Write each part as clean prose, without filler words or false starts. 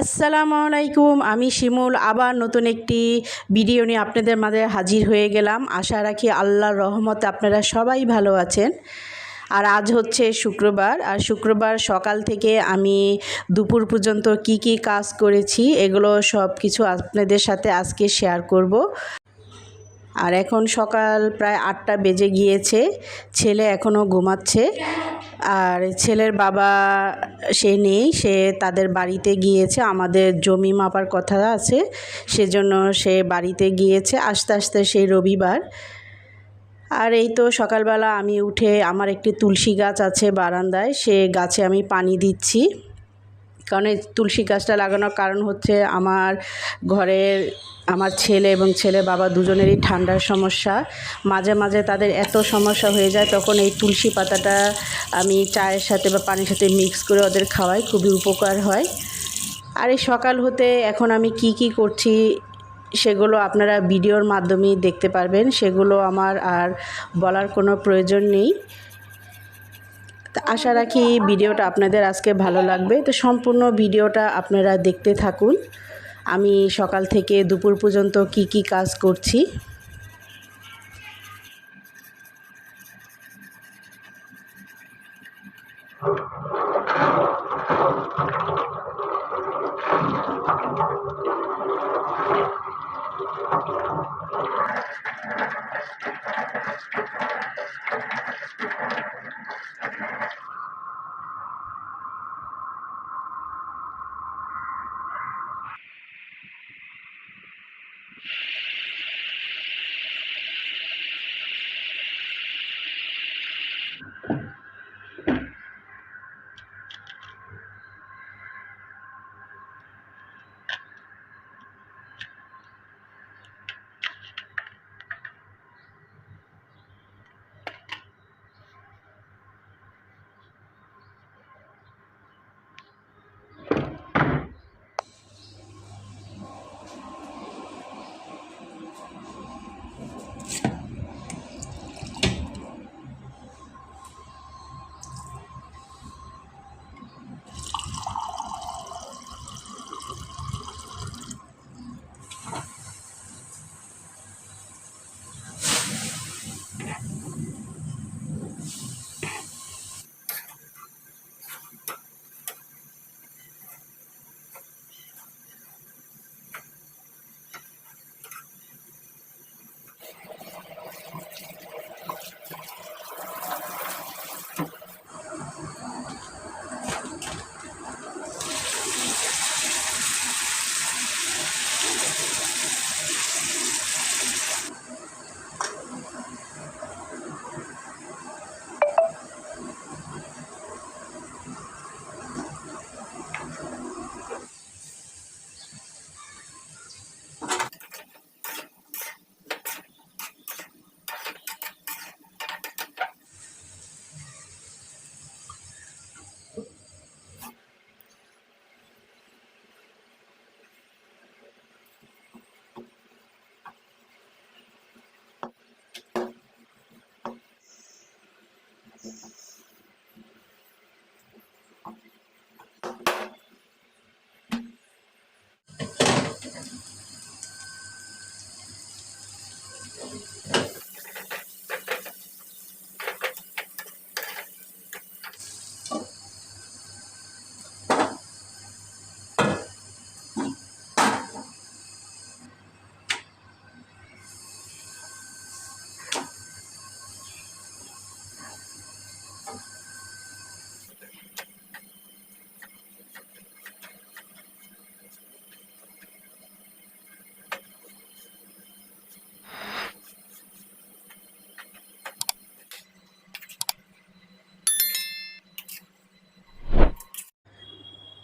আসসালামু আলাইকুম। আমি শিমুল আবার নতুন একটি ভিডিও নিয়ে আপনাদের মাঝে হাজির হয়ে গেলাম। আশা রাখি আল্লাহর রহমতে আপনারা সবাই ভালো আছেন। আর আজ হচ্ছে শুক্রবার, আর শুক্রবার সকাল থেকে আমি দুপুর পর্যন্ত কি কি কাজ করেছি এগুলো সব কিছু আপনাদের সাথে আজকে শেয়ার করব। আর এখন সকাল প্রায় 8টা বেজে গিয়েছে, ছেলে এখনও ঘুমাচ্ছে। আর ছেলের বাবা সে নেই, সে তাদের বাড়িতে গিয়েছে, আমাদের জমি মাপার কথা আছে, সেজন্য সে বাড়িতে গিয়েছে। আস্তে আস্তে সেই রবিবার। আর এই তো সকালবেলা আমি উঠে আমার একটি তুলসী গাছ আছে বারান্দায়, সে গাছে আমি পানি দিচ্ছি। কারণ এই তুলসী গাছটা লাগানোর কারণ হচ্ছে আমার ছেলে এবং ছেলের বাবা দুজনেরই ঠান্ডার সমস্যা। মাঝে মাঝে তাদের এত সমস্যা হয়ে যায়, তখন এই তুলসী পাতাটা আমি চায়ের সাথে বা পানির সাথে মিক্স করে ওদের খাওয়াই, খুবই উপকার হয়। আর এই সকাল হতে এখন আমি কি কি করছি সেগুলো আপনারা ভিডিওর মাধ্যমেই দেখতে পারবেন, সেগুলো আমার আর বলার কোনো প্রয়োজন নেই। আশা রাখি ভিডিওটা আপনাদের আজকে ভালো লাগবে। তো সম্পূর্ণ ভিডিওটা আপনারা দেখতে থাকুন, আমি সকাল থেকে দুপুর পর্যন্ত কি কি কাজ করছি।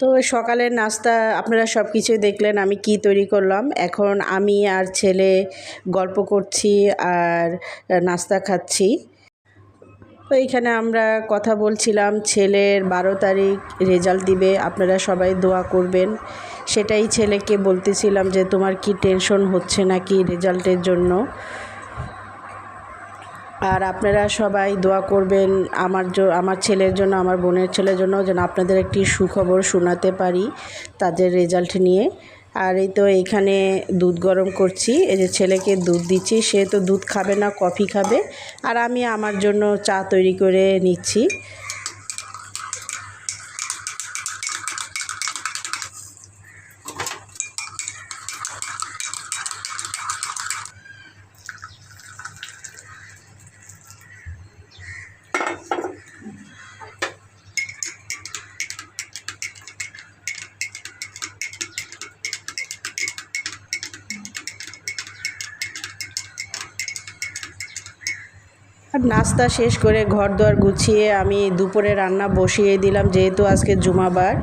তো সকালের নাস্তা আপনারা সব কিছুই দেখলেন, আমি কি তৈরি করলাম। এখন আমি আর ছেলে গল্প করছি আর নাস্তা খাচ্ছি। তো এইখানে আমরা কথা বলছিলাম, ছেলের 12 তারিখ রেজাল্ট দিবে, আপনারা সবাই দোয়া করবেন। সেটাই ছেলেকে বলতেছিলাম যে তোমার কি টেনশন হচ্ছে নাকি রেজাল্টের জন্য। আর আপনারা সবাই দোয়া করবেন আমার ছেলের জন্য, আমার বোনের ছেলের জন্য, যেন আপনাদের একটি সুখবর শোনাতে পারি তাদের রেজাল্ট নিয়ে। আর এই তো এইখানে দুধ গরম করছি, এই যে ছেলেকে দুধ দিচ্ছি, সে তো দুধ খাবে না, কফি খাবে। আর আমি আমার জন্য চা তৈরি করে নিচ্ছি। আর নাস্তা শেষ করে ঘর দুয়ার গুছিয়ে আমি দুপুরে রান্না বসিয়ে দিলাম, যেহেতু আজকে জুমাবার।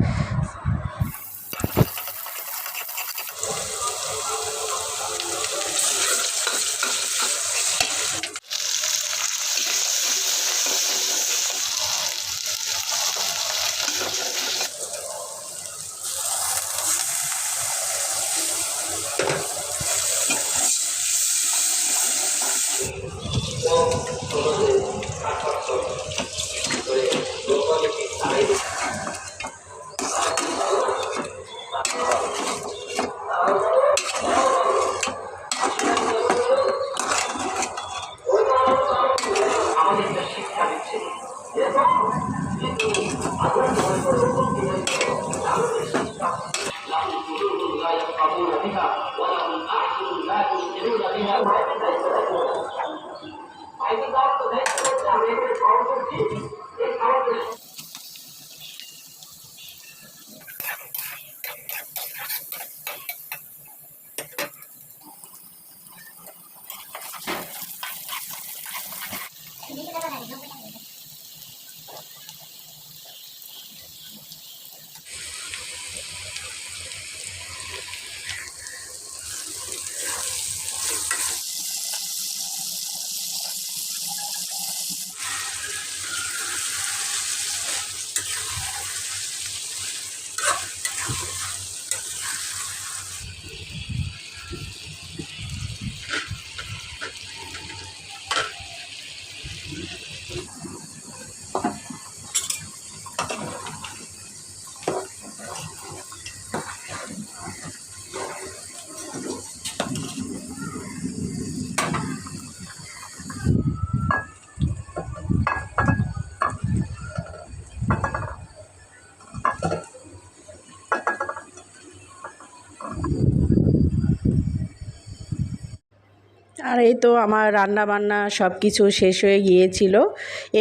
আর এই তো আমার রান্না বান্না সব কিছু শেষ হয়ে গিয়েছিল।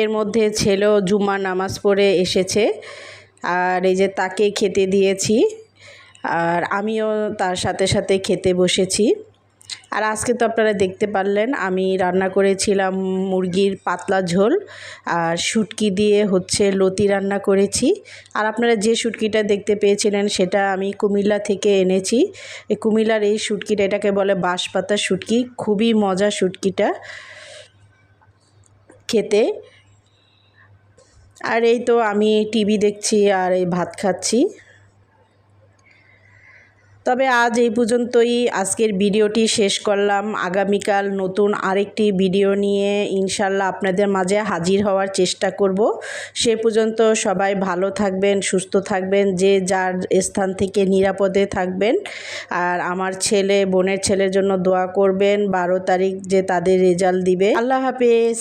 এর মধ্যে ছেলেও জুম্মার নামাজ পড়ে এসেছে, আর এই যে তাকে খেতে দিয়েছি, আর আমিও তার সাথে সাথে খেতে বসেছি। আর আজকে তো আপনারা দেখতে পারলেন আমি রান্না করেছিলাম মুরগির পাতলা ঝোল, আর শুটকি দিয়ে হচ্ছে লতি রান্না করেছি। আর আপনারা যে শুটকিটা দেখতে পেয়েছিলেন সেটা আমি কুমিল্লা থেকে এনেছি। এই কুমিল্লার এই শুটকিটা, এটাকে বলে বাঁশপাতা শুটকি, খুবই মজা শুটকিটা খেতে। আর এই তো আমি টিভি দেখছি আর এই ভাত খাচ্ছি। তবে আজ এই পর্যন্তই, আজকের ভিডিওটি শেষ করলাম। আগামীকাল নতুন আরেকটি ভিডিও নিয়ে ইনশাল্লাহ আপনাদের মাঝে হাজির হওয়ার চেষ্টা করব। সে পর্যন্ত সবাই ভালো থাকবেন, সুস্থ থাকবেন, যে যার স্থান থেকে নিরাপদে থাকবেন। আর আমার ছেলে বোনের ছেলের জন্য দোয়া করবেন, 12 তারিখ যে তাদের রেজাল্ট দিবে। আল্লাহ হাফেজ।